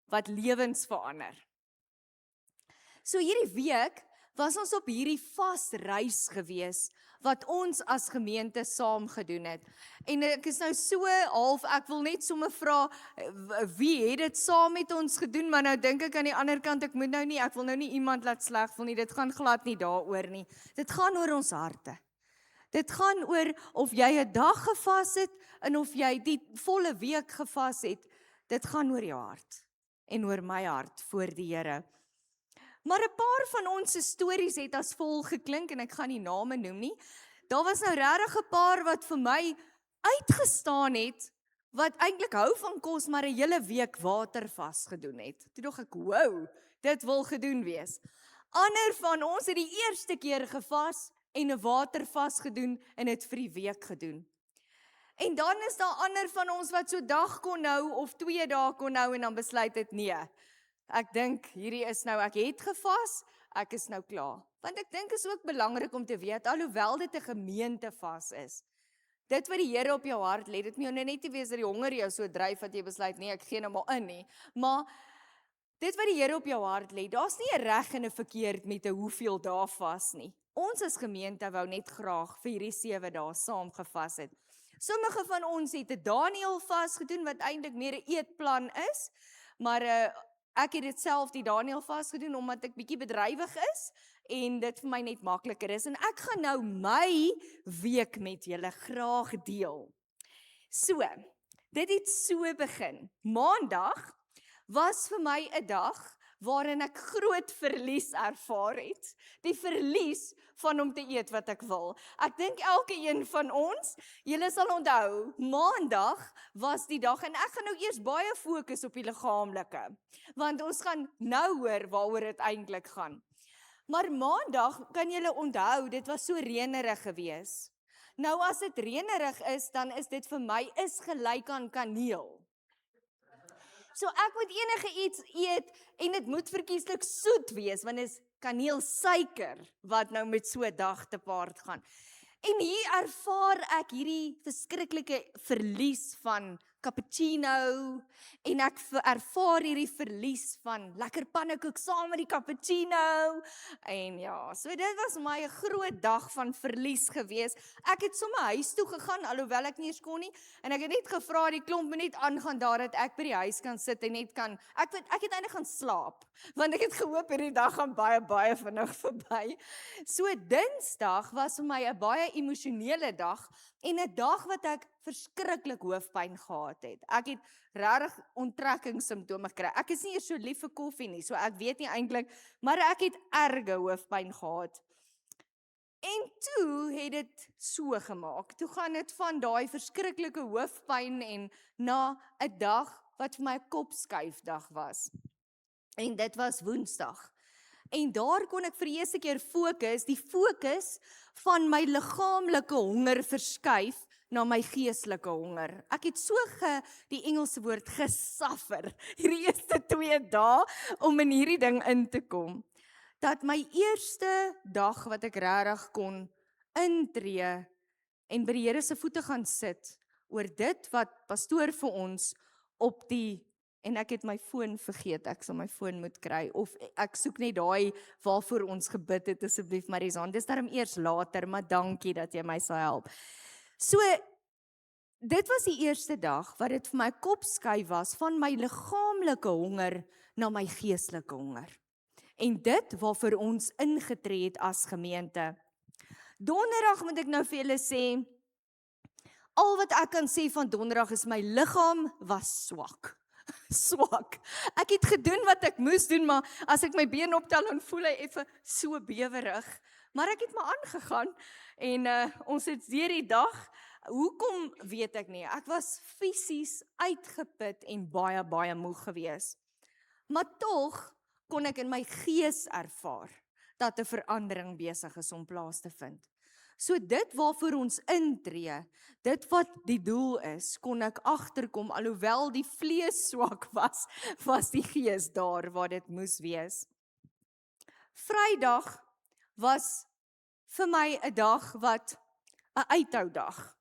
wat lewens verander. So hierdie week was ons op hierdie vasreis gewees, wat ons as gemeente saam gedoen het. En ek is nou so half, ek wil net sommer vra, wie het dit saam met ons gedoen, maar nou dink ek aan die ander kant, ek wil nou nie iemand laat sleg voel nie, dit gaan glad nie daaroor nie. Dit gaan oor ons harte. Dit gaan oor of jy 'n dag gevas het, en of jy die volle week gevas het, dit gaan oor jou hart, en oor my hart voor die Here. Maar 'n paar van ons se stories het as vol geklink, en ek gaan nie name noem nie. Daar was nou regtig 'n paar wat vir my uitgestaan het, wat eintlik hou van kos, maar 'n hele week watervas gedoen het. Toe dink ek, wow, dit wil gedoen wees. Ander van ons het die eerste keer gevas, en 'n watervas gedoen, en dit vir die week gedoen. En dan is daar ander van ons wat so dag kon hou, of 2 dae kon hou, en dan besluit het nee. Ek dink, hierdie is nou, ek het gevas, ek is nou klaar. Want ek dink is ook belangrik om te weet, alhoewel dit 'n gemeentevas is, dit wat die Here op jou hart lê, dit moet nou net nie wees dat die honger jou so dryf, dat jy besluit, nee, ek gee nou maar in nie, maar dit wat die Here op jou hart lê, daar's nie 'n reg en 'n verkeerd met 'n hoeveel dae vas nie. Ons as gemeente wou net graag vir hierdie 7 dae saam gevas het. Sommige van ons het 'n Daniël vas gedoen, wat eintlik meer 'n eetplan is, maar ek het dit self die Daniël vas gedoen, omdat ek bietjie bedrywig is, en dit vir my net makliker is, en ek gaan nou my week met julle graag deel. So, dit het so begin. Maandag was vir my 'n dag waarin ek groot verlies ervaar het. Die verlies van om te eet wat ek wil. Ek dink elke een van ons, julle sal onthou, Maandag was die dag, en ek gaan nou eers baie fokus op die liggaamlike, want ons gaan nou hoor waaroor dit eintlik gaan. Maar Maandag, kan julle onthou, dit was so reënerig gewees. Nou as dit reënerig is, dan is dit vir my is gelyk aan kaneel. So ek moet enige iets eet, en dit moet verkieslik soet wees, want dit is kaneelsuiker, wat nou met so 'n dag te paart gaan. En hier ervaar ek hierdie verskriklike verlies van cappuccino, en ek ervaar hierdie verlies van lekker pannekoek saam met die cappuccino, en ja, so dit was my 'n groot dag van verlies gewees. Ek het sommer huis toe gegaan, alhoewel ek nie eens kon nie, en ek het net gevra, die klomp moet net aangaan daar, dat ek by die huis kan sit, en net kan, ek het eintlik gaan slaap, want ek het gehoop, hierdie dag gaan baie vinnig verby. So Dinsdag was vir my 'n baie emosionele dag, en 'n dag wat ek verskriklik hoofpyn gehad het. Ek het regtig onttrekkingssimptome gekry. Ek is nie eers so lief vir koffie nie, so ek weet nie eintlik, maar ek het erge hoofpyn gehad. En toe het dit so gemaak. Toe gaan dit van daai verskriklike hoofpyn en na 'n dag wat vir my 'n kopskuifdag was. En dit was Woensdag. En daar kon ek vir die eerste keer fokus, die fokus van my liggaamlike honger verskuif na my geestelike honger. Ek het so die Engelse woord gesuffer, hierdie eerste 2 dae, om in hierdie ding in te kom. Dat my eerste dag wat ek regtig kon intree, en by die Here se voete gaan sit, oor dit wat pastoor vir ons op die, en ek het my foon vergeet, ek sal my foon moet kry, of ek soek net daai waarvoor ons gebid het, asseblief Marizaan, dis daarom eers later, maar dankie dat jy my sal help. So, dit was die eerste dag, wat dit vir my kopskuif was, van my liggaamlike honger, na my geestelike honger. En dit waarvoor ons ingetree het as gemeente. Donderdag moet ek nou vir julle sê, al wat ek kan sê van donderdag is my liggaam was swak. Swak. Ek het gedoen wat ek moes doen, maar as ek my been optel, dan voel hy effe so bewerig. Maar ek het maar aangegaan, en ons het deur die dag, hoekom weet ek nie, ek was fisies uitgeput en baie moeg gewees. Maar tog kon ek in my gees ervaar, dat 'n verandering besig is om plaas te vind. So dit waarvoor ons intree, dit wat die doel is, kon ek agterkom, alhoewel die vlees swak was die gees daar waar dit moes wees. Vrydag was vir my 'n dag wat 'n uithou dag.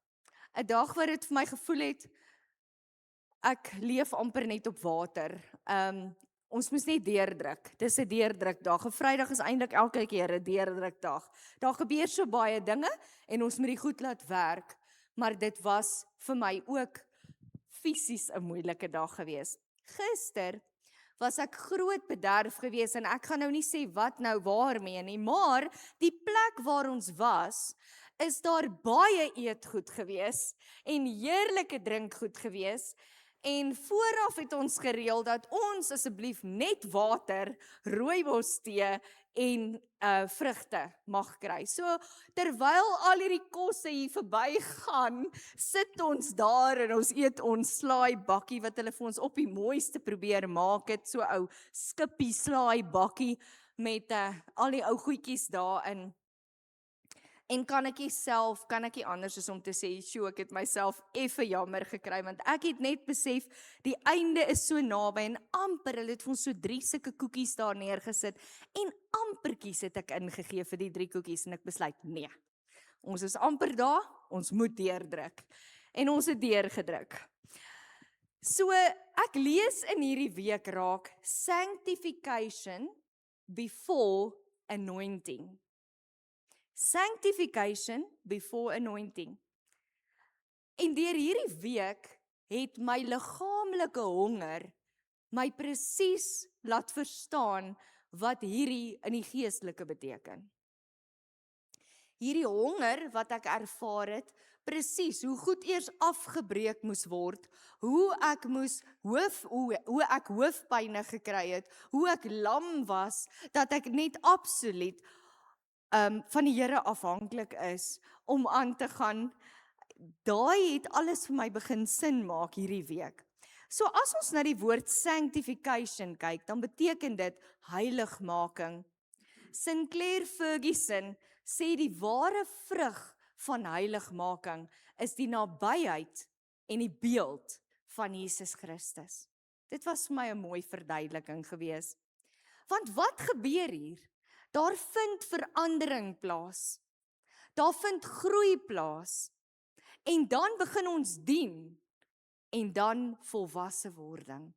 'n dag wat dit vir my gevoel het, ek leef amper net op water. Ons moes net deurdruk. Dis 'n deurdrukdag. 'n Vrydag is eintlik elke keer 'n deurdrukdag. Daar gebeur so baie dinge en ons moet die goed laat werk, maar dit was vir my ook fisies 'n moeilike dag gewees. Gister was ek groot bederf gewees en ek gaan nou nie sê wat nou waarmee nie, maar die plek waar ons was, is daar baie eetgoed gewees en heerlike drinkgoed gewees. En vooraf het ons gereël dat ons asseblief net water, rooibos tee en vrugte mag kry. So terwyl al hierdie kosse hier verbygaan, sit ons daar en ons eet ons slaai bakkie wat hulle vir ons op die mooiste probeer maak het, so ou skippie slaai bakkie met al die ou goedjies daarin. En kan ek nie anders as om te sê, ek het myself effe jammer gekry, want ek het net besef, die einde is so naby, en amper, hulle het vir ons so 3 sulke koekies daar neergesit, en amperkies het ek ingegee vir die 3 koekies, en ek besluit, nee, ons is amper daar, ons moet deurdruk, en ons het deurgedruk. So, ek lees in hierdie week raak, sanctification before anointing. Sanctification before anointing. En deur hierdie week het my liggaamlike honger my presies laat verstaan wat hierdie in die geestelike beteken. Hierdie honger wat ek ervaar het, presies hoe goed eers afgebreek moes word, hoe ek hoofpyne gekry het, hoe ek lam was, dat ek net absoluut van die Here afhanklik is om aan te gaan. Daai het alles vir my begin sin maak hierdie week. So as ons na die woord sanctification kyk, dan beteken dit heiligmaking. Sinclair Ferguson sê die ware vrug van heiligmaking is die nabyheid en die beeld van Jesus Christus. Dit was vir my 'n mooi verduideliking gewees. Want wat gebeur hier? Daar vind verandering plaas. Daar vind groei plaas. En dan begin ons dien. En dan volwasse wording.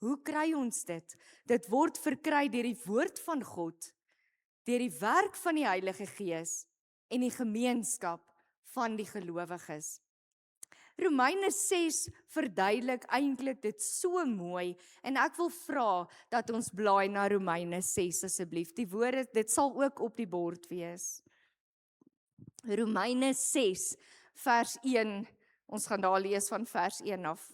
Hoe kry ons dit? Dit word verkry deur die woord van God, deur die werk van die Heilige Gees en die gemeenskap van die gelowiges. Romeine 6 verduidelik eintlik dit so mooi en ek wil vra dat ons blaai na Romeine 6 asseblief. Die woorde, dit sal ook op die bord wees. Romeine 6 vers 1, ons gaan daar lees van vers 1 af.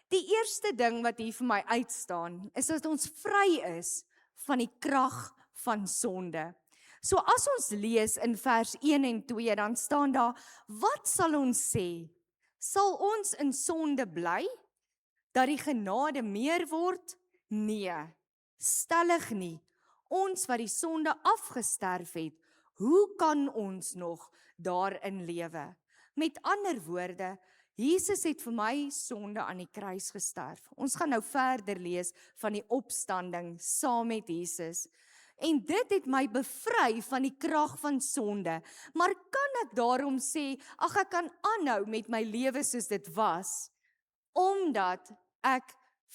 Die eerste ding wat hier vir my uitstaan, is dat ons vry is van die krag van sonde. So as ons lees in vers 1 en 2, dan staan daar, wat sal ons sê? Sal ons in sonde bly, dat die genade meer word? Nee, stellig nie. Ons wat die sonde afgesterf het, hoe kan ons nog daarin lewe? Met ander woorde, Jesus het vir my sonde aan die kruis gesterf. Ons gaan nou verder lees van die opstanding saam met Jesus. En dit het my bevry van die krag van sonde. Maar kan ek daarom sê, ek kan aanhou met my lewe soos dit was, omdat ek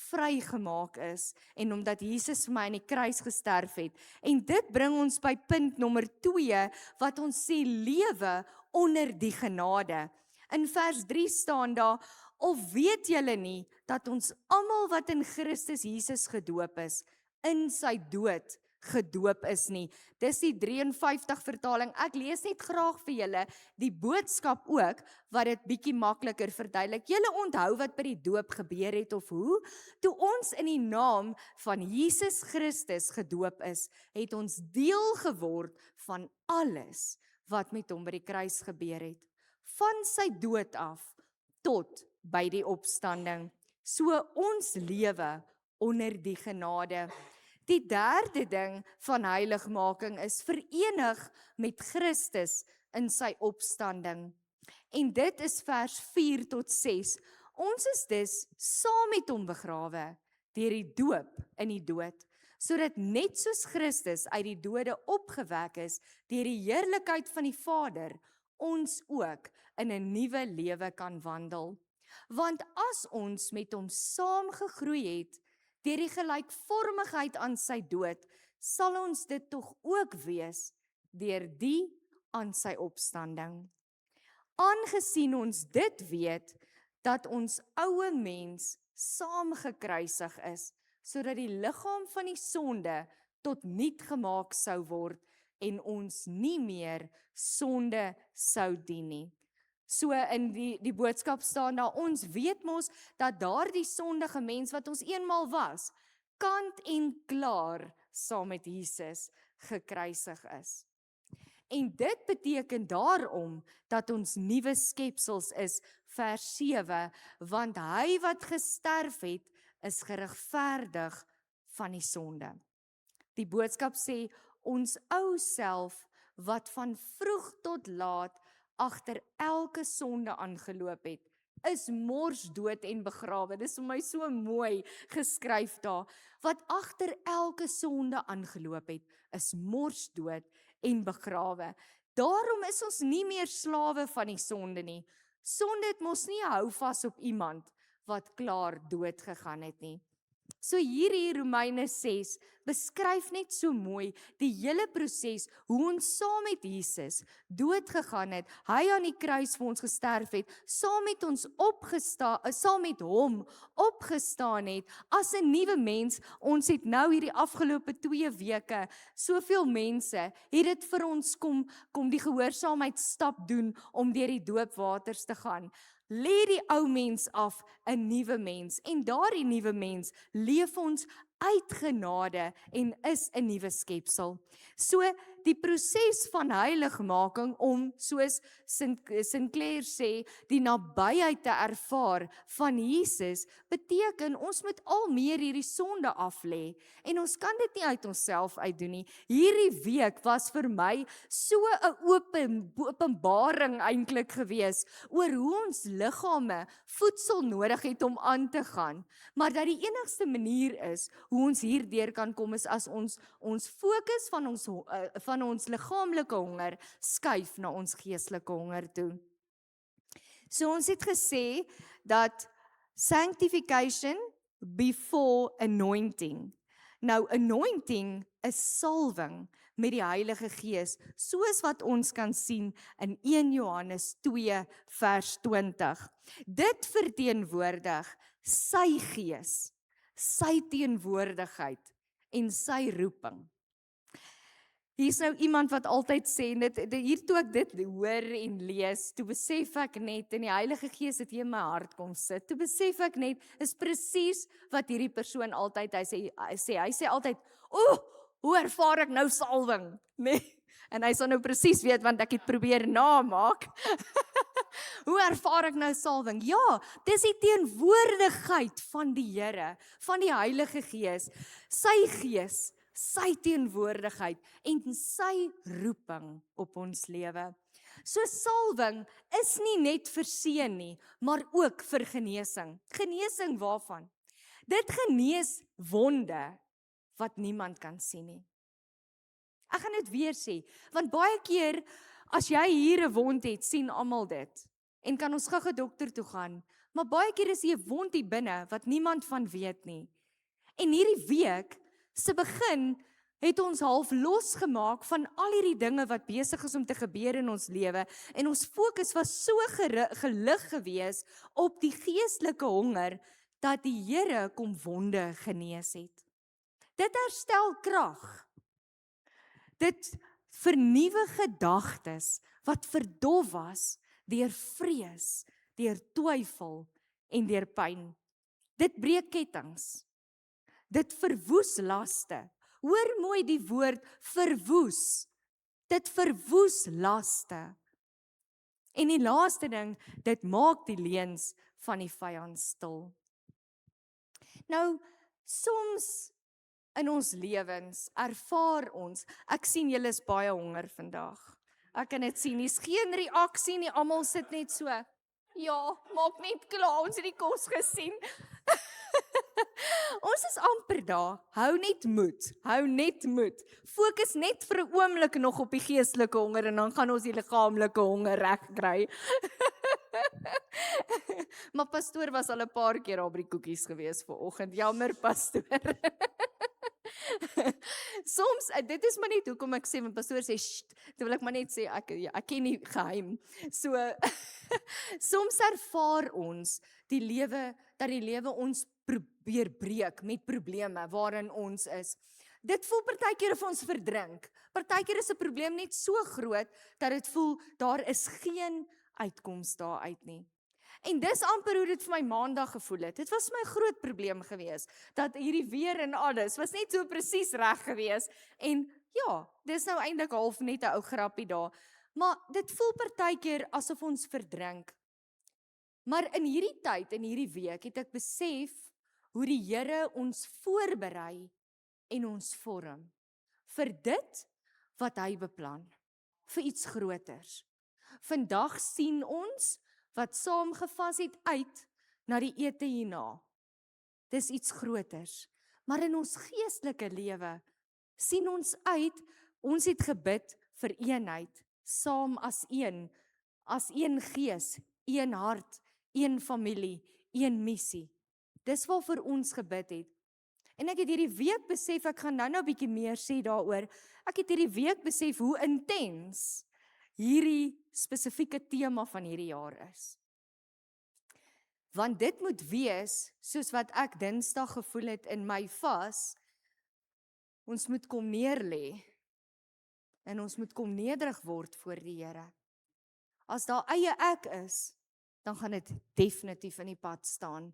vrygemaak is en omdat Jesus vir my aan die kruis gesterf het. En dit bring ons by punt nommer 2, wat ons sê lewe onder die genade. In vers 3 staan daar, of weet julle nie, dat ons almal wat in Christus Jesus gedoop is, in sy dood gedoop is nie. Dis die 53 vertaling. Ek lees net graag vir julle die boodskap ook, wat dit bietjie makliker verduidelik. Julle onthou wat by die doop gebeur het of hoe? Toe ons in die naam van Jesus Christus gedoop is, het ons deel geword van alles wat met hom by die kruis gebeur het. Van sy dood af tot by die opstanding. So ons lewe onder die genade. Die derde ding van heiligmaking is verenig met Christus in sy opstanding. En dit is vers 4 tot 6. Ons is dus saam met hom begrawe deur die doop in die dood, sodat net soos Christus uit die dode opgewek is deur die heerlikheid van die Vader, ons ook in 'n nuwe lewe kan wandel. Want as ons met hom saam gegroei het, deur die gelykvormigheid aan sy dood, sal ons dit tog ook wees deur die aan sy opstanding. Aangesien ons dit weet, dat ons oue mens saam gekruisig is, sodat die liggaam van die sonde tot niet gemaak sou word en ons nie meer sonde sou dien nie. So in die boodskap staan daar, ons weet mos dat daardie sondige mens wat ons eenmaal was, kant en klaar saam met Jesus gekruisig is. En dit beteken daarom dat ons nuwe skepsels is, vers 7, want hy wat gesterf het, is geregverdig van die sonde. Die boodskap sê, ons ou self, wat van vroeg tot laat agter elke sonde aangeloop het, is morsdood en begrawe. Dis vir my so mooi geskryf daar. Wat agter elke sonde aangeloop het, is morsdood en begrawe. Daarom is ons nie meer slawe van die sonde nie. Sonde het mos nie hou vas op iemand wat klaar dood gegaan het nie. So hierdie Romeine 6 beskryf net so mooi die hele proses, hoe ons saam met Jesus dood gegaan het, hy aan die kruis vir ons gesterf het, saam met hom opgestaan het, as 'n nuwe mens. Ons het nou hierdie afgelope 2 weke, soveel mense, het dit vir ons kom die gehoorsaamheid stap doen, om deur die doopwaters te gaan. Lê die ou mens af, 'n nuwe mens, en daardie nuwe mens leef ons uit genade en is 'n nuwe skepsel. So die proses van heiligmaking om, soos Sinclair sê, die nabyheid te ervaar van Jesus, beteken ons moet al meer hierdie sonde af lê, en ons kan dit nie uit onsself uitdoen nie. Hierdie week was vir my so 'n openbaring eintlik gewees, oor hoe ons liggame voedsel nodig het om aan te gaan, maar dat die enigste manier is, hoe ons hierdeur kan kom, is as ons fokus van ons liggaamlike honger skuif na ons geestelike honger toe. So ons het gesê dat sanctification before anointing. Nou anointing is salwing met die Heilige Gees, soos wat ons kan sien in 1 Johannes 2 vers 20. Dit verteenwoordig sy gees, sy teenwoordigheid en sy roeping. Hier is nou iemand wat altyd sê, hier toe ek dit hoor en lees, toe besef ek net, en die Heilige Gees het hier in my hart kom sit, toe besef ek net, is presies wat hierdie persoon altyd, hy sê altyd, hoe ervaar ek nou salwing? Nee, en hy sal nou presies weet, want ek het probeer namaak. Hoe ervaar ek nou salwing? Ja, dis die teenwoordigheid van die Here, van die Heilige Gees, sy teenwoordigheid en sy roeping op ons lewe. So salwing is nie net vir seën nie, maar ook vir genesing. Genesing waarvan? Dit genees wonde wat niemand kan sien nie. Ek gaan dit weer sê, want baie keer as jy hier 'n wond het, sien almal dit en kan ons gou-gou dokter toe gaan, maar baie keer is hier 'n wond hier binne wat niemand van weet nie. En hierdie week se begin het ons half losgemaak van al hierdie dinge wat besig is om te gebeur in ons lewe, en ons fokus was so gelig gewees op die geestelike honger, dat die Here kom wonde genees het. Dit herstel krag. Dit vernuwe gedagtes wat verdof was deur vrees, deur twyfel en deur pyn. Dit breek kettinge. Dit verwoes laste. Hoor mooi die woord verwoes. Dit verwoes laste. En die laaste ding, dit maak die leuns van die vyand stil. Nou, soms in ons lewens ervaar ons, ek sien julle is baie honger vandag. Ek kan dit sien, hier's geen reaksie nie, almal sit net so. Ja, maak net klaar, ons het die kos gesien. Ons is amper daar, hou net moed, fokus net vir 'n oomblik nog op die geestelike honger, en dan gaan ons die liggaamlike honger regkry. Maar pastoor was al 'n paar keer daar by die koekies gewees vanoggend. Jammer pastoor. Soms, dit is maar net hoekom ek sê, my pastoor sê, "Sst," dan wil ek maar net sê, ek ken nie geheim. So, soms ervaar ons dat die lewe ons probeer breek met probleme waarin ons is. Dit voel partykeer of ons verdrink. Partykeer is 'n probleem net so groot, dat dit voel, daar is geen uitkoms daaruit nie. En dis amper hoe dit vir my maandag gevoel het. Dit was my groot probleem gewees, dat hierdie weer en alles was net so presies reg gewees. En ja, dis nou eintlik half net 'n ou grappie daar. Maar dit voel partykeer asof ons verdrink. Maar in hierdie tyd, in hierdie week, het ek besef hoe die Here ons voorberei en ons vorm vir dit wat hy beplan, vir iets groters. Vandag sien ons wat saamgevas het uit na die ete hierna. Dis iets groters. Maar in ons geestelike lewe sien ons uit, ons het gebid vir eenheid, saam as een gees, een hart, een familie, een missie. Dis waarvoor ons gebid het. En ek het hierdie week besef, ek gaan nou bietjie meer sê daaroor, ek het hierdie week besef hoe intens hierdie spesifieke tema van hierdie jaar is. Want dit moet wees, soos wat ek Dinsdag gevoel het in my vas, ons moet kom neerlê, en ons moet kom nederig word voor die Here. As daar eie ek is, dan gaan dit definitief in die pad staan,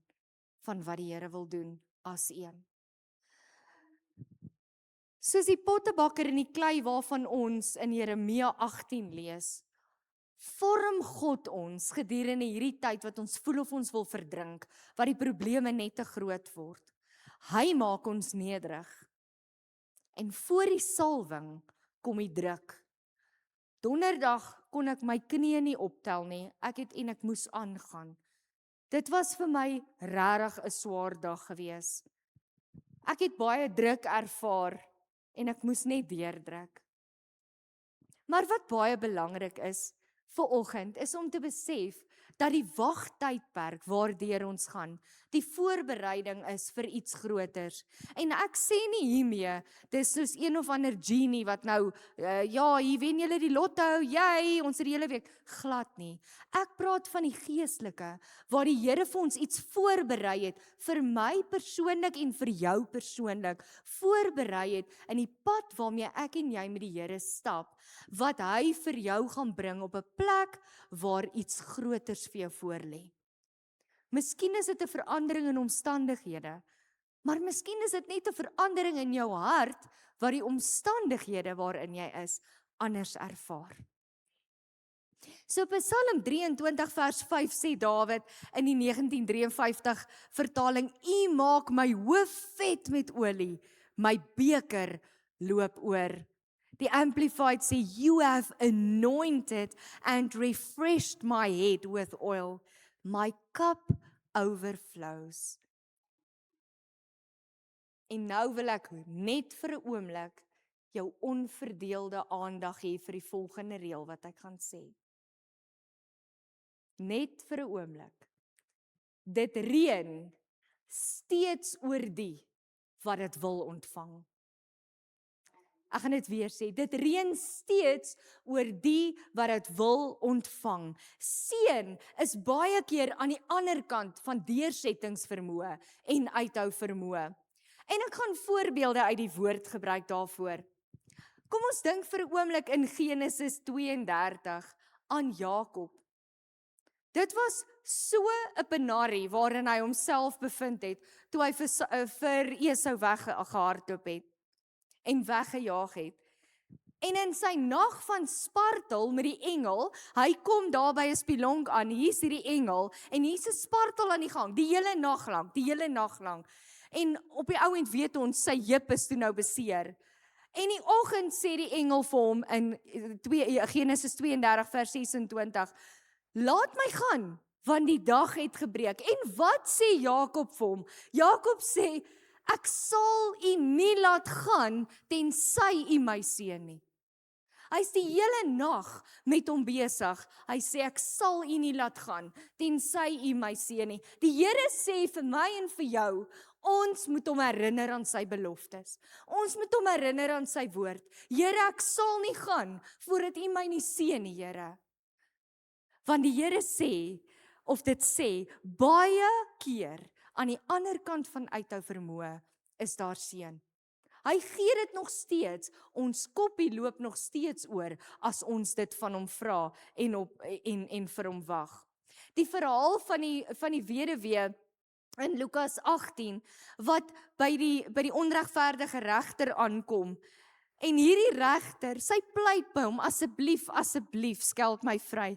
van wat die Here wil doen, as een. Soos die pottebakker in die klei waarvan ons in Jeremia 18 lees, vorm God ons gedurende hierdie tyd wat ons voel of ons wil verdrink, wat die probleme net te groot word. Hy maak ons nederig. En voor die salwing kom die druk. Donderdag kon ek my knieë nie optel nie, ek moes aangaan. Dit was vir my regtig 'n swaar dag gewees. Ek het baie druk ervaar, en ek moes net deurdruk. Maar wat baie belangrik is, vanoggend, is om te besef, dat die wagtydperk waardeur ons gaan, die voorbereiding is vir iets groters. En ek sê nie hiermee, dis soos een of ander genie wat nou, hier wen julle die lotto, ons het die hele week, glad nie. Ek praat van die geestelike, waar die Here vir ons iets voorberei het, vir my persoonlik en vir jou persoonlik, voorberei het in die pad waarmee ek en jy met die Here stap, wat hy vir jou gaan bring op 'n plek waar iets groters vir jou voorlê. Miskien is dit 'n verandering in omstandighede, maar miskien is dit net 'n verandering in jou hart, wat die omstandighede waarin jy is, anders ervaar. So Psalm 23 vers 5 sê Dawid in die 1953 vertaling, U maak my hoof vet met olie, my beker loop oor. Die Amplified sê, You have anointed and refreshed my head with oil. My cup overflows. En nou wil ek net vir 'n oomblik jou onverdeelde aandag hê vir die volgende reël wat ek gaan sê. Net vir 'n oomblik. Dit reën steeds oor die wat dit wil ontvang. Ek gaan dit weer sê, dit reën steeds oor die wat dit wil ontvang. Seën is baie keer aan die ander kant van deursettingsvermoë en uithou vermoë. En ek gaan voorbeelde uit die woord gebruik daarvoor. Kom ons dink vir 'n oomblik in Genesis 32 aan Jakob. Dit was so 'n penarie waarin hy homself bevind het, toe hy vir Esau weggehardloop het en weggejaag het. En in sy nag van spartel met die engel, hy kom daar by 'n spilonk aan, hier's hierdie engel, en hier's 'n spartel aan die gang, die hele nag lank. En op die ouend weet ons, sy heup is toe nou beseer. En die oggend sê die engel vir hom in Genesis 32 vers 26, laat my gaan, want die dag het gebreek. En wat sê Jakob vir hom? Jakob sê, ek sal u nie laat gaan, tensy u my seën nie. Hy's die hele nag met hom besig. Hy sê, ek sal u nie laat gaan, tensy u my seën nie. Die Here sê vir my en vir jou, ons moet hom herinner aan sy beloftes. Ons moet hom herinner aan sy woord. Here, ek sal nie gaan, voordat u my nie seën nie, Here. Want die Here sê, of dit sê, baie keer, aan die ander kant van uithou vermoë, is daar seën. Hy gee dit nog steeds, ons koppie loop nog steeds oor, as ons dit van hom vra, en vir hom wag. Die verhaal van die weduwee, in Lukas 18, wat by die onregverdige regter aankom, en hierdie regter, sy pleit by hom, asseblief, skeld my vry.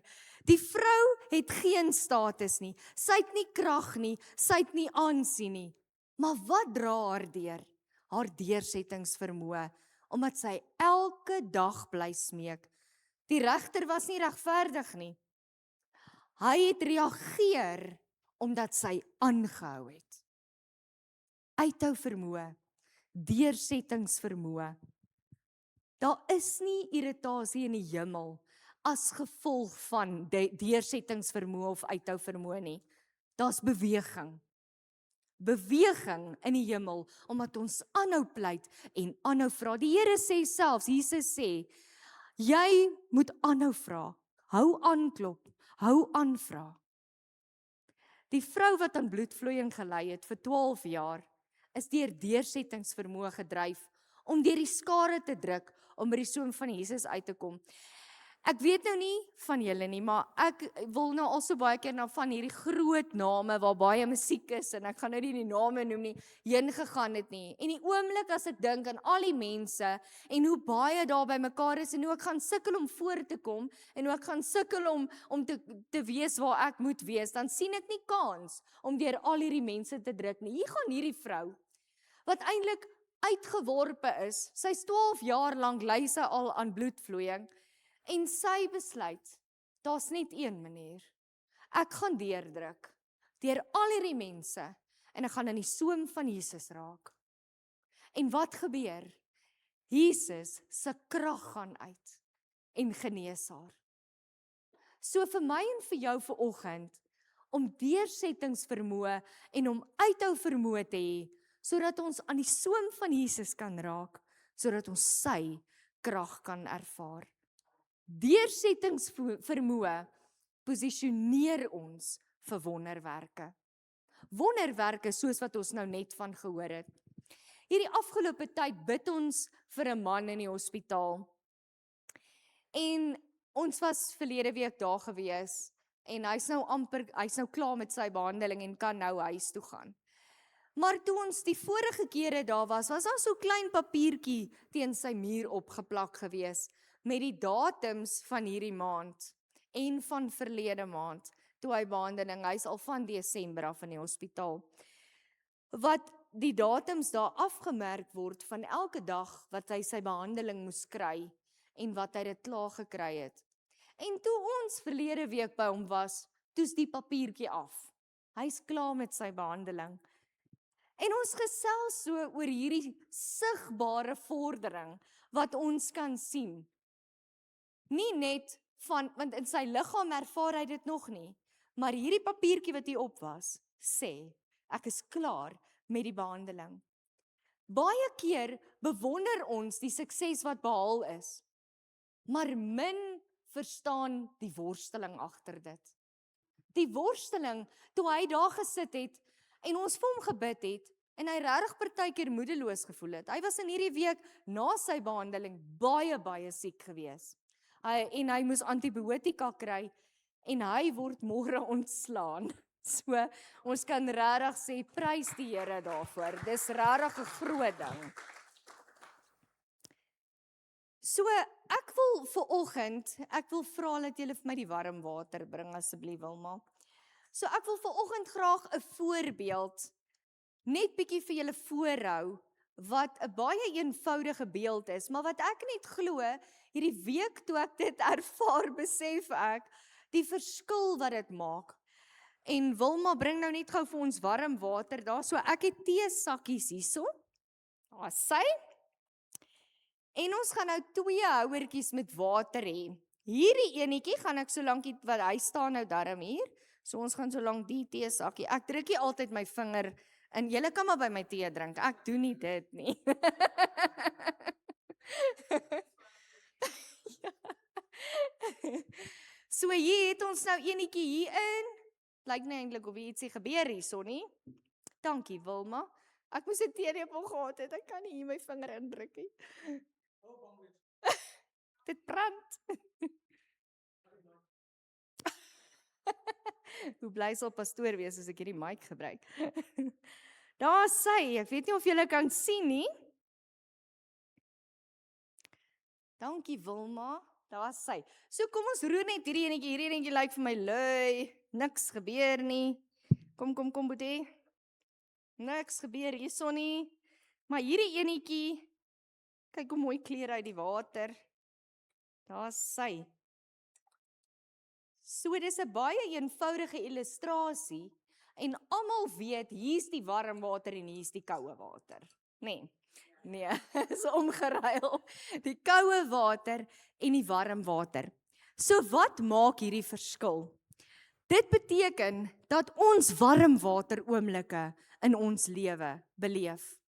Die vrou het geen status nie, sy het nie krag nie, sy het nie aansien nie, maar wat dra haar deur? Haar deursettingsvermoë, omdat sy elke dag bly smeek. Die regter was nie regverdig nie. Hy het reageer, omdat sy aangehou het. Uithou vermoë, deursettingsvermoë. Daar is nie irritasie in die hemel as gevolg van deursettingsvermoë of uithou vermoë nie. Daar's beweging. Beweging in die hemel, omdat ons aanhou pleit en aanhou vra. Die Here sê selfs, Jesus sê, jy moet aanhou vra, hou aan klop, hou aan vra. Die vrou wat aan bloedvloeiing gely het vir 12 jaar, is deur deursettingsvermoë gedryf, om deur die skare te druk, om by die soem van Jesus uit te kom. Ek weet nou nie van julle nie, maar ek wil nou al so baie keer na van hierdie groot name, waar baie musiek is, en ek gaan nou nie die name noem nie, heen gegaan het nie. En die oomblik as ek dink aan al die mense, en hoe baie daar by mekaar is, en hoe ek gaan sukkel om voor te kom, en hoe ek gaan sukkel om te wees waar ek moet wees, dan sien ek nie kans, om deur al hierdie mense te druk nie. Hier gaan hierdie vrou, wat eintlik uitgeworpe is, sy's 12 jaar lank ly sy al aan bloedvloeiing, en sy besluit, daar's net een manier. Ek gaan deurdruk, deur al hierdie mense, en ek gaan in die soem van Jesus raak. En wat gebeur? Jesus se krag gaan uit, en genees haar. So vir my en vir jou vanoggend, om deursettingsvermoë, en om uithou vermoë te hê, sodat ons aan die soem van Jesus kan raak, sodat ons sy krag kan ervaar. Deursettingsvermoë posisioneer ons vir wonderwerke. Wonderwerke soos wat ons nou net van gehoor het. Hierdie afgelope tyd bid ons vir 'n man in die hospitaal. En ons was verlede week daar gewees, en hy's nou klaar met sy behandeling en kan nou huis toe gaan. Maar toe ons die vorige kere daar was daar so 'n klein papiertjie teen sy muur opgeplak gewees, met die datums van hierdie maand, en van verlede maand, toe hy behandeling, hy's al van Desember af in die hospitaal, wat die datums daar afgemerk word, van elke dag wat hy sy behandeling moes kry, en wat hy dit klaar gekry het. En toe ons verlede week by hom was, toe's die papiertjie af. Hy's klaar met sy behandeling. En ons gesels so oor hierdie sigbare vordering, wat ons kan sien. Nie net want in sy liggaam ervaar hy dit nog nie, maar hierdie papiertjie wat hier op was, sê, ek is klaar met die behandeling. Baie keer bewonder ons die sukses wat behaal is, maar min verstaan die worsteling agter dit. Die worsteling, toe hy daar gesit het, en ons vir hom gebid het, en hy regtig partykeer moedeloos gevoel het. Hy was in hierdie week, na sy behandeling, baie siek gewees. En hy moes antibiotika kry, en hy word môre ontslaan. So, ons kan regtig sê, prys die Here daarvoor. Dis regtig 'n groot ding. So, ek wil vra dat julle vir my die warm water bring, asseblief Wilma. So, ek wil vanoggend graag 'n voorbeeld, net bietjie vir julle voorhou, wat 'n baie eenvoudige beeld is, maar wat ek net glo, hierdie week toe ek dit ervaar, besef ek, die verskil wat dit maak. En Wilma, bring nou net gou vir ons warm water daar, so ek het teesakkies hierso, daar sy, En ons gaan nou 2 houertjies met water hê. Hierdie enetjie gaan ek so lank, wat hy staan nou darm hier. So ons gaan so lank die teesakkie. Ek druk nie altyd my vinger en julle kan maar by my tee drink. Ek doen nie dit nie. So hier het ons nou enetjie hier in. Lyk nie eintlik of ietsie gebeur hierso nie. Dankie Wilma. Ek moes 'n teelepel gehad het. Ek kan nie hier my vinger indruk nie. Dit brand. Hoe bly sal pastoor wees as ek hierdie mic gebruik? Daar sy, ek weet nie of julle kan sien nie. Dankie Wilma, daar sy. So kom ons roer net hierdie enetjie lyk vir my lui. Niks gebeur nie. Kom Boetie. Niks gebeur hierso nie. Maar hierdie enetjie, kyk hoe mooi kleur uit die water. Daar sy. So dis 'n baie eenvoudige illustrasie en almal weet hier's die warm water en hier's die koue water, nê? Nee, is omgeruil. Die koue water en die warm water. So wat maak hierdie verskil? Dit beteken dat ons warm water oomblikke in ons lewe beleef.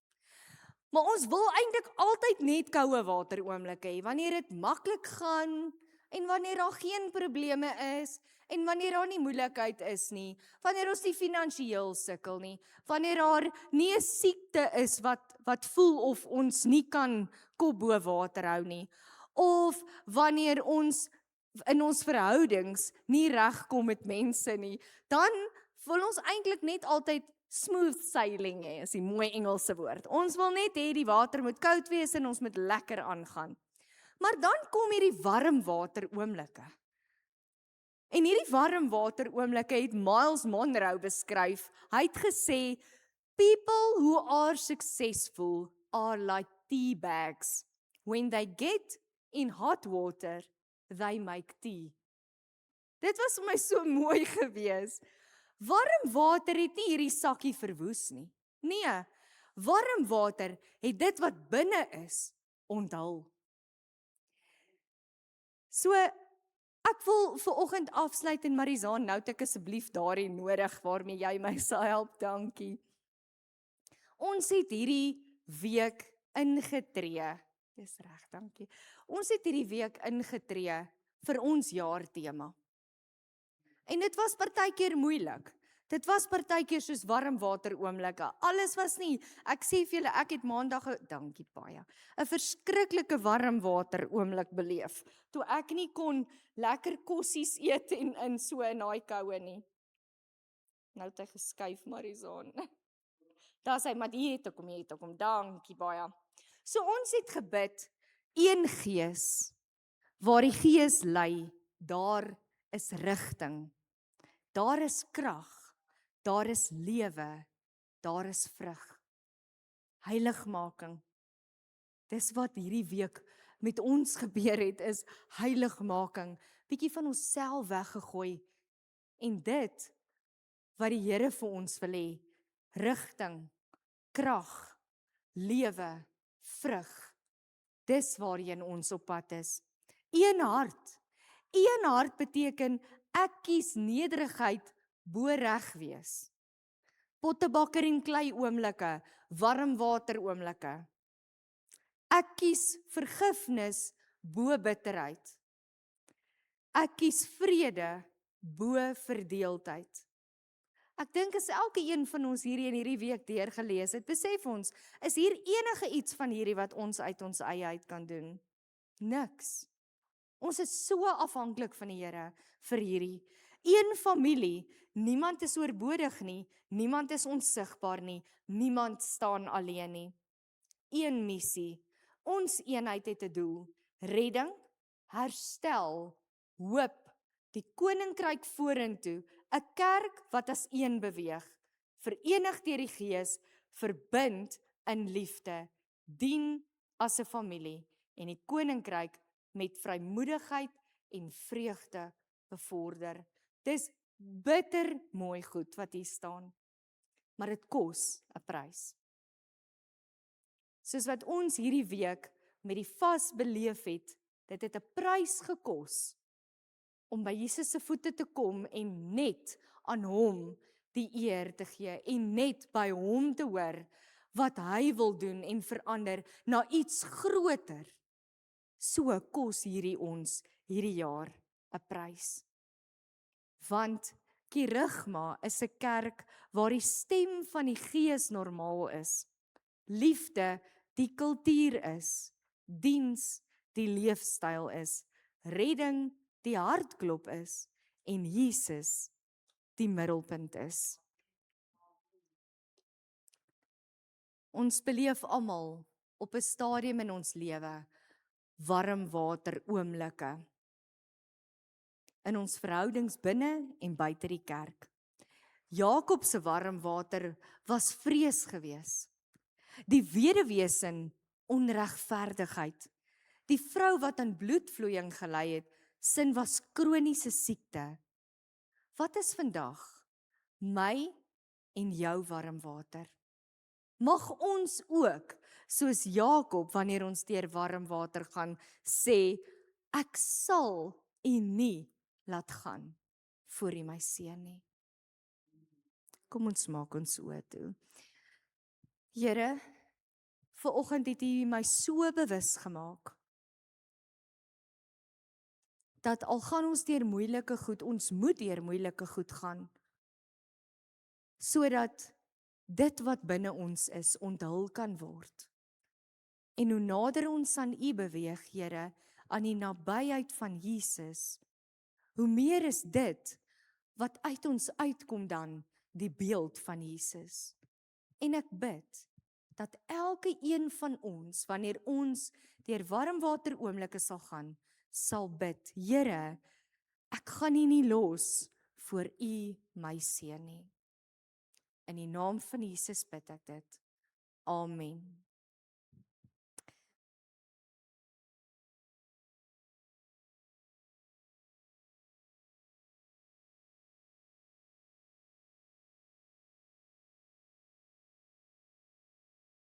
Maar ons wil eintlik altyd net koue water oomblikke hê, wanneer dit maklik gaan, en wanneer daar geen probleme is, en wanneer daar nie moeilikheid is nie, wanneer ons nie finansiëel sukkel nie, wanneer daar nie 'n siekte is wat voel of ons nie kan kop bo water hou nie, of wanneer ons in ons verhoudings nie regkom met mense nie, dan wil ons eintlik net altyd smooth sailing hê, is die mooi Engelse woord. Ons wil net hê die water moet koud wees en ons moet lekker aangaan. Maar dan kom hierdie warm water oomblikke. En hierdie warm water oomblikke het Miles Monroe beskryf. Hy het gesê, people who are successful are like tea bags. When they get in hot water, they make tea. Dit was vir my so mooi gewees. Warm water het nie hierdie sakkie verwoes nie. Nee, warm water het dit wat binne is onthul. So, ek wil vanoggend afsluit en Marizaan, nou het ek asseblief daarin nodig waarmee jy my sal help, dankie. Ons het hierdie week ingetree. Dis reg, dankie. Ons het hierdie week ingetree vir ons jaartema. En dit was partykeer moeilik. Dit was partykeer soos warm water oomblikke. Alles was nie, ek sê vir julle, ek het maandag, dankie baie, 'n verskriklike warm water oomblik beleef, toe ek nie kon lekker kossies eet en in so in daai koue nie. Nou het hy geskuif, Marizaan. Daar sê, maar hier het ek hom, dankie baie. So ons het gebid, een gees, waar die gees lei, daar is rigting, daar is krag, daar is lewe, daar is vrug. Heiligmaking. Dis wat hierdie week met ons gebeur het, is heiligmaking. Bietjie van onsself weggegooi. En dit wat die Here vir ons wil hê, rigting, krag, lewe, vrug. Dis waarheen ons op pad is. Een hart. Een hart beteken ek kies nederigheid bo reg wees. Pottebakker en klei oomblikke, warm water oomblikke. Ek kies vergifnis bo bitterheid. Ek kies vrede bo verdeeldheid. Ek dink as elke een van ons hierdie week deurgelees het, besef ons, is hier enige iets van hierdie wat ons uit ons eie uit kan doen? Niks. Ons is so afhanklik van die Here vir hierdie. Een familie, niemand is oorbodig nie, niemand is onsigbaar nie, niemand staan alleen nie. Een missie, ons eenheid het 'n doel, redding, herstel, hoop, die koninkryk vorentoe, 'n kerk wat as een beweeg, verenig deur die Gees, verbind in liefde, dien as 'n familie en die koninkryk met vrymoedigheid en vreugde bevorder. Dis bitter mooi goed wat hier staan, maar dit kos 'n prys. Soos wat ons hierdie week met die vas beleef het, dit het 'n prys gekos om by Jesus se voete te kom en net aan hom die eer te gee en net by hom te hoor wat hy wil doen en verander na iets groter. So kos hierdie ons hierdie jaar 'n prys. Want Kerigma is 'n kerk waar die stem van die Gees normaal is. Liefde die kultuur is, diens die leefstyl is, redding die hartklop is en Jesus die middelpunt is. Ons beleef almal op 'n stadium in ons lewe warm water oomblikke in ons verhoudings binne en buite die kerk. Jakob se warm water was vrees geweest. Die weduweesin onregverdigheid. Die vrou wat aan bloedvloeiing gely het, sin was kroniese siekte. Wat is vandag my en jou warm water? Mag ons ook, soos Jakob, wanneer ons deur warm water gaan, sê, ek sal u nie laat gaan voor u my seën nie. Kom ons maak ons oë toe. Here, vanoggend het U my so bewus gemaak dat al gaan ons deur moeilike goed, ons moet deur moeilike goed gaan, sodat dit wat binne ons is onthul kan word. En hoe nader ons aan U beweeg, Here, aan die nabyheid van Jesus, hoe meer is dit wat uit ons uitkom dan die beeld van Jesus. En ek bid dat elke een van ons, wanneer ons deur warmwater oomblikke sal gaan, sal bid, Here, ek gaan U nie los voor U my seën nie. In die naam van Jesus bid ek dit. Amen.